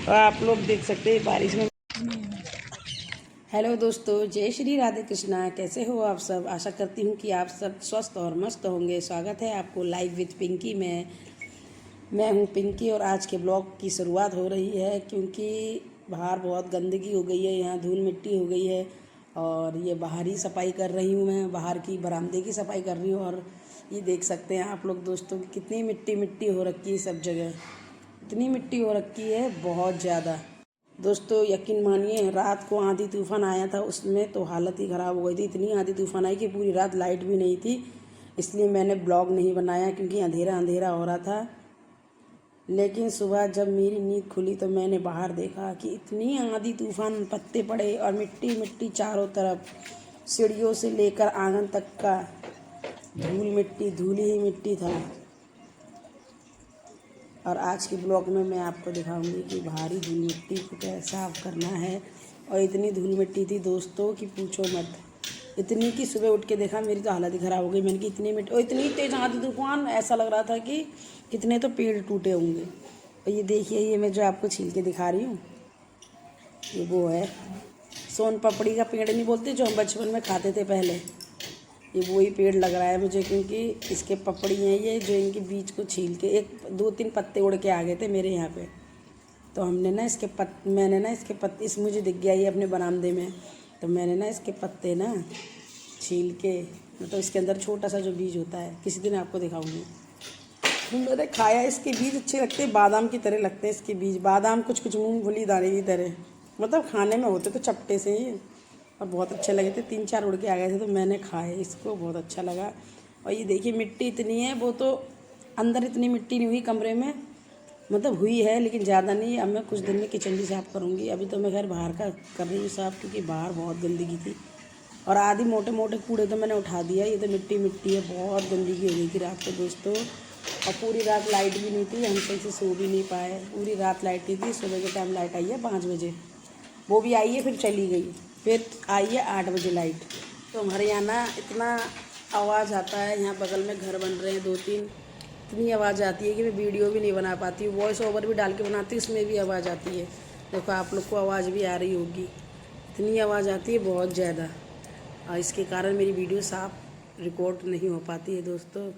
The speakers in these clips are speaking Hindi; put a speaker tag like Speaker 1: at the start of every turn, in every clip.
Speaker 1: और आप लोग देख सकते हैं बारिश में। हेलो दोस्तों, जय श्री राधे कृष्णा। कैसे हो आप सब? आशा करती हूँ कि आप सब स्वस्थ और मस्त होंगे। स्वागत है आपको लाइव विथ पिंकी में। मैं हूँ पिंकी और आज के ब्लॉग की शुरुआत हो रही है क्योंकि बाहर बहुत गंदगी हो गई है, यहाँ धूल मिट्टी हो गई है और ये बाहर ही सफाई कर रही हूँ। मैं बाहर की बरामदे की सफाई कर रही हूँ और ये देख सकते हैं आप लोग दोस्तों कि कितनी मिट्टी मिट्टी हो रखी है सब जगह। इतनी मिट्टी हो रखी है बहुत ज़्यादा। दोस्तों यकीन मानिए, रात को आंधी तूफान आया था, उसमें तो हालत ही ख़राब हो गई थी। इतनी आंधी तूफान आई कि पूरी रात लाइट भी नहीं थी, इसलिए मैंने ब्लॉग नहीं बनाया क्योंकि अंधेरा अंधेरा हो रहा था। लेकिन सुबह जब मेरी नींद खुली तो मैंने बाहर देखा कि इतनी आंधी तूफान, पत्ते पड़े और मिट्टी मिट्टी चारों तरफ, सीढ़ियों से लेकर आंगन तक का धूल मिट्टी, धूल ही मिट्टी था। और आज के ब्लॉग में मैं आपको दिखाऊंगी कि भारी धूल मिट्टी को कैसे साफ करना है। और इतनी धूल मिट्टी थी दोस्तों कि पूछो मत। इतनी कि सुबह उठ के देखा मेरी तो हालत ही ख़राब हो गई। मैंने कि इतनी मिट्टी और इतनी तेज़ आंधी तूफान, ऐसा लग रहा था कि कितने तो पेड़ टूटे होंगे। और ये देखिए, ये मैं जो आपको छील के दिखा रही हूँ, ये वो है सोन पपड़ी का पेड़, नहीं बोलते जो हम बचपन में खाते थे पहले, ये वही पेड़ लग रहा है मुझे क्योंकि इसके पपड़ी हैं ये, जो इनके बीज को छील के एक दो तीन पत्ते उड़ के आ गए थे मेरे यहाँ पे। तो हमने ना मैंने ना इसके पत्ते, इस मुझे दिख गया ये अपने बरामदे में, तो मैंने ना इसके पत्ते ना छील के, मतलब इसके अंदर छोटा सा जो बीज होता है, किसी दिन आपको दिखाऊंगी। मैंने खाया, इसके बीज अच्छे लगते हैं, बादाम की तरह लगते हैं इसके बीज, बादाम कुछ कुछ मूँगफली दाने की तरह, मतलब खाने में होते तो चपटे से ही, और बहुत अच्छे लगे थे। 3-4 उड़ के आ गए थे तो मैंने खाए इसको, बहुत अच्छा लगा। और ये देखिए मिट्टी इतनी है, वो तो अंदर इतनी मिट्टी नहीं हुई कमरे में, मतलब हुई है लेकिन ज़्यादा नहीं। अब मैं कुछ दिन में किचन भी साफ़ करूँगी। अभी तो मैं घर बाहर का कर रही हूँ साफ़ क्योंकि बाहर बहुत गंदगी थी और आधी मोटे मोटे कूड़े तो मैंने उठा दिया। ये तो मिट्टी मिट्टी है, बहुत गंदगी हो गई थी रात को दोस्तों। और पूरी रात लाइट भी नहीं थी, हम सही से सो भी नहीं पाए। पूरी रात लाइट नहीं थी। सुबह के टाइम लाइट आई है 5 बजे, वो भी आई है फिर चली गई, फिर आई है 8 बजे लाइट। तो हमारे यहाँ ना इतना आवाज़ आता है, यहाँ बगल में घर बन रहे हैं 2-3, इतनी आवाज़ आती है कि मैं वीडियो भी नहीं बना पाती हूँ। वॉइस ओवर भी डाल के बनाती हूँ, उसमें भी आवाज़ आती है। देखो आप लोग को आवाज़ भी आ रही होगी, इतनी आवाज़ आती है बहुत ज़्यादा, और इसके कारण मेरी वीडियो साफ रिकॉर्ड नहीं हो पाती है दोस्तों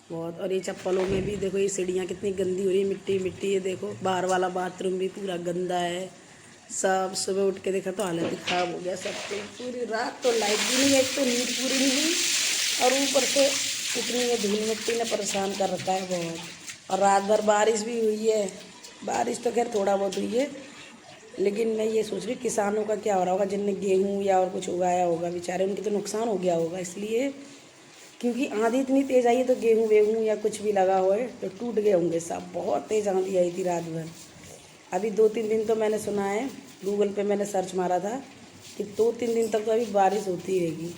Speaker 1: बहुत। और ये चप्पलों में भी देखो, ये सीढ़ियाँ कितनी गंदी हो रही है, मिट्टी मिट्टी है। देखो बाहर वाला बाथरूम भी पूरा गंदा है सब। सुबह उठ के देखा तो हालत ख़राब हो गया सबको। पूरी रात तो लाइट भी नहीं है, एक तो नींद पूरी नहीं हुई और ऊपर से इतनी ये धूल मिट्टी ने परेशान कर रखा है बहुत। और रात भर बारिश भी हुई है। बारिश तो खैर थोड़ा बहुत हुई है, लेकिन मैं ये सोच रही किसानों का क्या हो रहा होगा, जिनने गेहूँ या और कुछ उगाया होगा, बेचारे उनके तो नुकसान हो गया होगा। इसलिए क्योंकि आंधी इतनी तेज़ आई है तो गेहूँ वेहूँ या कुछ भी लगा हुआ है तो टूट गए होंगे सब। बहुत तेज़ आंधी आई थी रात भर। अभी 2-3 दिन तो मैंने सुना है, गूगल पे मैंने सर्च मारा था कि 2-3 दिन तक तो अभी बारिश होती रहेगी।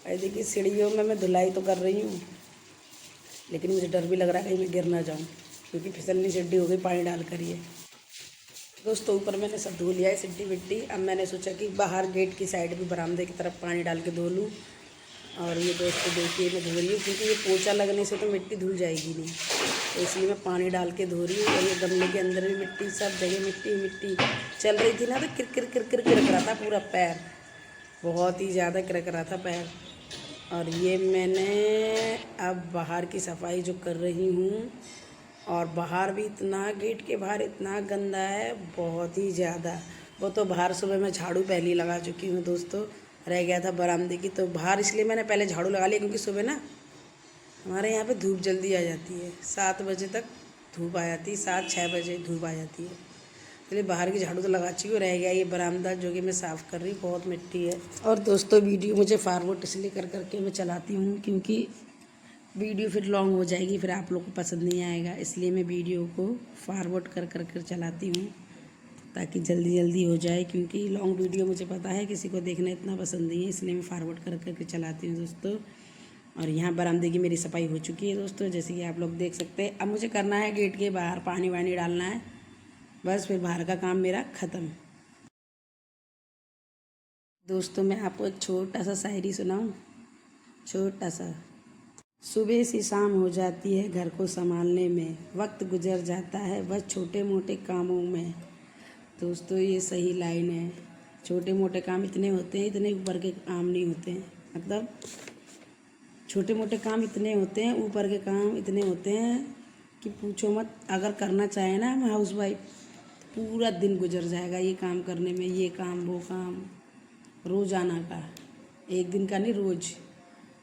Speaker 1: अरे देखिए सीढ़ियों में मैं धुलाई तो कर रही हूँ, लेकिन मुझे डर भी लग रहा है कहीं मैं गिर ना जाऊँ क्योंकि फिसलनी सीढ़ी हो गई पानी डाल कर। ये दोस्तों ऊपर मैंने सब धो लिया है सीढ़ी मिट्टी। अब मैंने सोचा कि बाहर गेट की साइड भी बरामदे की तरफ पानी डाल के धो लूँ। और ये दोस्तों देखिए मैं धो रही हूँ क्योंकि ये पोछा लगने से तो मिट्टी धुल जाएगी नहीं, तो इसलिए मैं पानी डाल के धो रही हूँ। और ये गमले के अंदर भी मिट्टी, सब जगह मिट्टी मिट्टी चल रही थी ना, तो किर किर किर किर रहा था पूरा पैर, बहुत ही ज़्यादा किरक रहा था पैर। और ये मैंने अब बाहर की सफाई जो कर रही हूँ, और बाहर भी इतना, गेट के बाहर इतना गंदा है बहुत ही ज़्यादा। वो तो बाहर सुबह मैं झाड़ू पहले ही लगा चुकी हूँ दोस्तों, रह गया था बरामदे की, तो बाहर इसलिए मैंने पहले झाड़ू लगा लिया क्योंकि सुबह ना हमारे यहाँ पे धूप जल्दी आ जाती है, 7 बजे तक धूप आ जाती है, 7-6 बजे धूप आ जाती है। इसलिए बाहर की झाड़ू तो लगा चुकी हूँ, रह गया ये बरामदा जो कि मैं साफ़ कर रही हूँ, बहुत मिट्टी है। और दोस्तों वीडियो मुझे फॉरवर्ड इसलिए कर करके मैं चलाती हूँ क्योंकि वीडियो फिर लॉन्ग हो जाएगी, फिर आप लोग को पसंद नहीं आएगा, इसलिए मैं वीडियो को फॉरवर्ड कर कर कर चलाती हूँ ताकि जल्दी जल्दी हो जाए। क्योंकि लॉन्ग वीडियो मुझे पता है किसी को देखना इतना पसंद नहीं है, इसलिए मैं फॉरवर्ड कर कर के चलाती हूँ दोस्तों। और यहाँ बरामदे की मेरी सफाई हो चुकी है दोस्तों, जैसे कि आप लोग देख सकते हैं। अब मुझे करना है गेट के बाहर पानी वानी डालना है, बस फिर बाहर का काम मेरा ख़त्म। दोस्तों मैं आपको एक छोटा सा शायरी सुनाऊँ, छोटा सा। सुबह से शाम हो जाती है घर को संभालने में, वक्त गुजर जाता है बस छोटे मोटे कामों में। दोस्तों ये सही लाइन है, छोटे मोटे काम इतने होते हैं, इतने ऊपर के काम नहीं होते हैं। मतलब छोटे मोटे काम इतने होते हैं, ऊपर के काम इतने होते हैं कि पूछो मत। अगर करना चाहे ना हम हाउस वाइफ, पूरा दिन गुजर जाएगा ये काम करने में, ये काम वो काम, रोज़ाना का, एक दिन का नहीं, रोज़।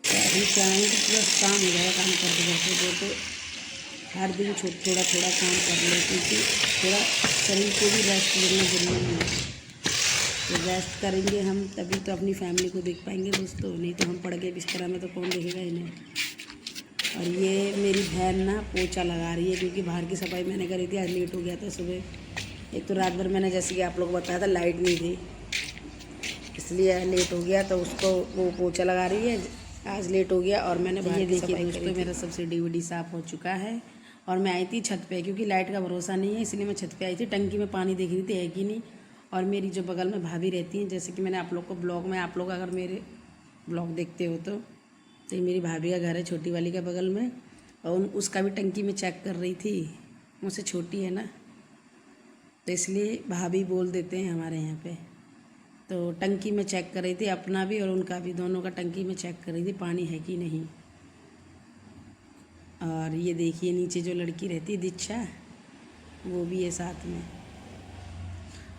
Speaker 1: अभी चाहें तो पूरा काम हो जाएगा काम करते करते। वो तो हर दिन थोड़ा थोड़ा काम कर ले, क्योंकि थोड़ा शरीर को भी रेस्ट लेना जरूरी है। तो रेस्ट करेंगे हम तभी तो अपनी फैमिली को देख पाएंगे दोस्तों, नहीं तो हम पड़ गए बिस्तर में तो कौन देखेगा इन्हें। और ये मेरी बहन ना पोछा लगा रही है, क्योंकि बाहर की सफाई मैंने करी थी, आज लेट हो गया था सुबह। एक तो रात भर मैंने जैसे कि आप लोग को बताया था लाइट नहीं थी, इसलिए लेट हो गया, तो उसको वो पोछा लगा रही है, आज लेट हो गया। और मैंने ये देखिए दोस्तों मेरा सबसे DVD साफ़ हो चुका है। और मैं आई थी छत पे, क्योंकि लाइट का भरोसा नहीं है, इसलिए मैं छत पे आई थी। टंकी में पानी देख रही थी है कि नहीं। और मेरी जो बगल में भाभी रहती हैं, जैसे कि मैंने आप लोग को ब्लॉग में, आप लोग अगर मेरे ब्लॉग देखते हो तो ये मेरी भाभी का घर है, छोटी वाली का बगल में। और उसका भी टंकी में चेक कर रही थी, मुझसे छोटी है ना, तो इसलिए भाभी बोल देते हैं हमारे यहाँ पे। तो टंकी में चेक कर रही थी, अपना भी और उनका भी, दोनों का टंकी में चेक कर रही थी पानी है कि नहीं। और ये देखिए नीचे जो लड़की रहती है दीक्षा, वो भी है साथ में।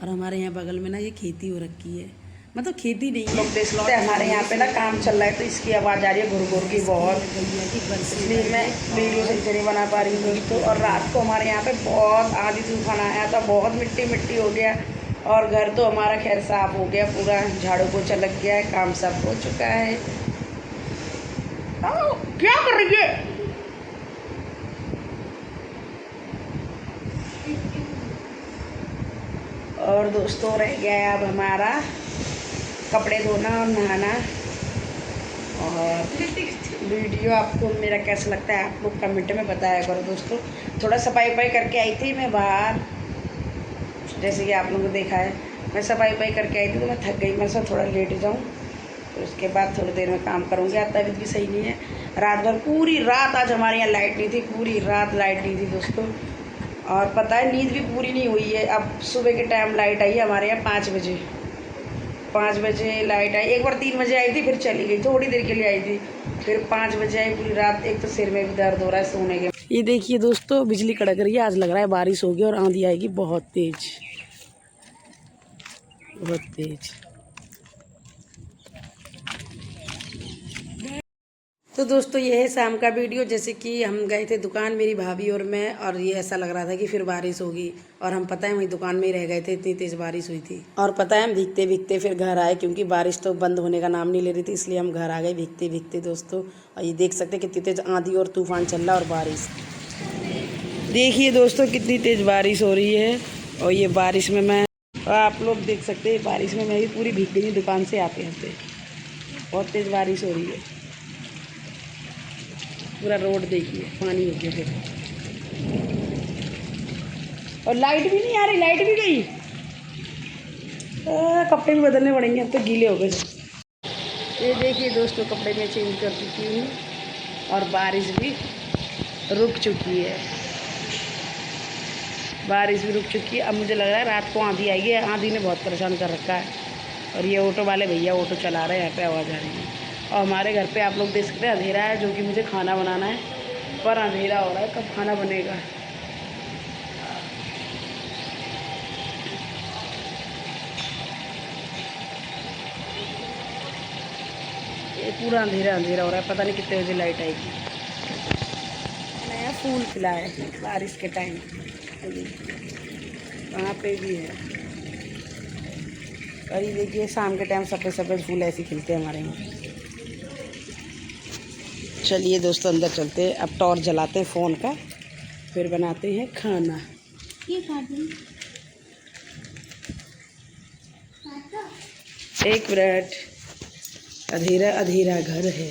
Speaker 1: और हमारे यहाँ बगल में ना ये खेती हो रखी है, मतलब खेती नहीं है, लोग देख सकते हैं। हमारे यहाँ पे ना काम चल रहा है, तो इसकी आवाज़ आ रही है घुर घुर की बहुत, इसलिए मैं वीडियो सही से नहीं बना पा रही हूँ दोस्तों। और रात को हमारे यहाँ पे बहुत आंधी तूफान आया था, बहुत मिट्टी मिट्टी हो गया। और घर तो हमारा खैर साफ हो गया, पूरा झाड़ू पोछा लग गया है, काम सब हो चुका है। क्या कर रही है? और दोस्तों रह गया है अब हमारा कपड़े धोना और नहाना। और वीडियो आपको मेरा कैसा लगता है आप लोग कमेंट में बताया करो दोस्तों। थोड़ा सफाई वफाई करके आई थी मैं बाहर, जैसे कि आप लोगों को देखा है, मैं सफाई वफाई करके आई थी, तो मैं थक गई, मैं सब थोड़ा लेट जाऊँ, तो उसके बाद थोड़ी देर में काम करूँगी। आज तबीयत भी सही नहीं है, रात भर पूरी रात आज हमारे यहाँ लाइट नहीं थी, पूरी रात लाइट नहीं थी दोस्तों। और पता है नींद भी पूरी नहीं हुई है। अब सुबह के टाइम लाइट आई है हमारे यहाँ 5 बजे, 5 बजे लाइट आई। एक बार 3 बजे आई थी, फिर चली गई, थोड़ी देर के लिए आई थी, फिर 5 बजे आई पूरी रात। एक तो सिर में भी दर्द हो रहा है सोने के। ये देखिए दोस्तों बिजली कड़क रही है, आज लग रहा है बारिश होगी और आंधी आएगी बहुत तेज, बहुत तेज। तो दोस्तों ये है शाम का वीडियो। जैसे कि हम गए थे दुकान मेरी भाभी और मैं, और ये ऐसा लग रहा था कि फिर बारिश होगी, और हम पता है वहीं दुकान में ही रह गए थे, इतनी तेज़ बारिश हुई थी। और पता है हम भीगते भीगते फिर घर आए, क्योंकि बारिश तो बंद होने का नाम नहीं ले रही थी, इसलिए हम घर आ गए भीगते भीगते दोस्तों। और ये देख सकते कितनी तेज़ आंधी और तूफान चल रहा है और बारिश देखिए दोस्तों कितनी तेज़ बारिश हो रही है। और ये बारिश में मैं, आप लोग देख सकते हैं बारिश में मैं भी पूरी भीग गई दुकान से आते आते, बहुत तेज़ बारिश हो रही है। पूरा रोड देखिए पानी हो गया फिर, और लाइट भी नहीं आ रही, लाइट भी गई। कपड़े भी बदलने पड़ेंगे, अब तो गीले हो गए। ये देखिए दोस्तों कपड़े मैं चेंज कर चुकी हूँ, और बारिश भी रुक चुकी है, बारिश भी रुक चुकी है। अब मुझे लग रहा है रात को आंधी आएगी, आंधी ने बहुत परेशान कर रखा है। और ये ऑटो वाले भैया ऑटो चला रहे हैं, यहाँ पे आवाज़ आ रही है। और हमारे घर पे आप लोग देख सकते हैं अंधेरा है, जो कि मुझे खाना बनाना है, पर अंधेरा हो रहा है, कब खाना बनेगा। ये पूरा अंधेरा अंधेरा हो रहा है, पता नहीं कितने बजे लाइट आएगी। नया फूल खिला है बारिश के टाइम, वहाँ पे भी है। और ये देखिए शाम के टाइम सफ़ेद सफ़ेद फूल ऐसे खिलते हैं हमारे यहाँ। चलिए दोस्तों अंदर चलते हैं, अब टॉर्च जलाते हैं फ़ोन का, फिर बनाते हैं खाना। ये एक मिनट, अधेरा अधेरा घर है।